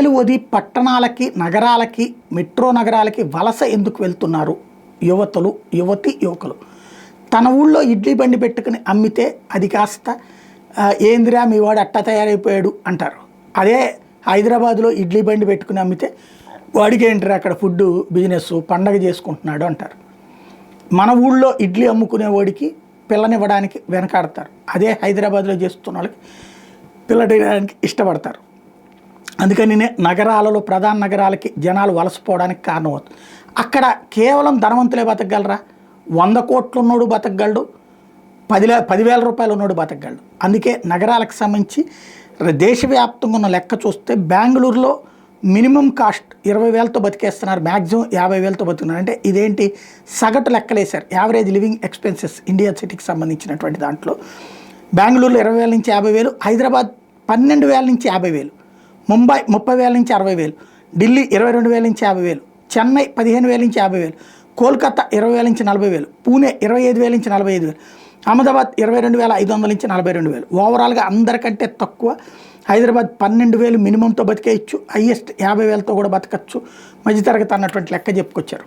వది పట్టణాలకి నగరాలకి metro నగరాలకి వలస ఎందుకు వెళ్తున్నారు యువకులు తన ఊళ్ళో ఇడ్లీ బండి పెట్టుకుని అమ్మితే అది కాస్త ఏందిరా మీ వాడు అట్టా తయారైపోయాడు అంటారు. అదే హైదరాబాద్లో ఇడ్లీ బండి పెట్టుకుని అమ్మితే వాడికి ఏంటరా అక్కడ ఫుడ్ బిజినెస్ పండగ చేసుకుంటున్నాడు అంటారు. మన ఊళ్ళో ఇడ్లీ అమ్ముకునే వాడికి పిల్లనివ్వడానికి వెనకాడతారు. అదే హైదరాబాద్లో చేస్తున్న వాళ్ళకి పిల్లడానికి ఇష్టపడతారు. అందుకని నగరాలలో ప్రధాన నగరాలకి జనాలు వలసపోవడానికి కారణం అవుతుంది. అక్కడ కేవలం ధనవంతులే బతకగలరా? 100 కోట్లు ఉన్నోడు బతకగలడు, 10,000 రూపాయలు ఉన్నోడు బతకగలడు. అందుకే నగరాలకు సంబంధించి దేశవ్యాప్తంగా ఉన్న లెక్క చూస్తే బెంగళూరులో మినిమం కాస్ట్ 20,000తో బతికేస్తున్నారు, మ్యాక్సిమం 50,000తో బతుకున్నారు. అంటే ఇదేంటి సగటు లెక్కలేశారు. యావరేజ్ లివింగ్ ఎక్స్పెన్సెస్ ఇండియా సిటీకి సంబంధించినటువంటి దాంట్లో బెంగళూరులో 20,000 నుంచి 50,000, హైదరాబాద్ 12,000 నుంచి 50,000, ముంబై 30,000 నుంచి 60,000, ఢిల్లీ 22,000 నుంచి 50,000, చెన్నై 15,000 నుంచి 50,000, కోల్కతా 20,000 నుంచి 40,000, పూణే 25,000 నుంచి 45,000, అహ్మదాబాద్ 22,500 నుంచి 42,000. ఓవరాల్గా అందరికంటే తక్కువ హైదరాబాద్ 12,000 మినిమంతో బతికేయచ్చు, హైయెస్ట్ 50,000తో కూడా బతకచ్చు. మధ్యతరగతి అన్నటువంటి లెక్క చెప్పుకొచ్చారు.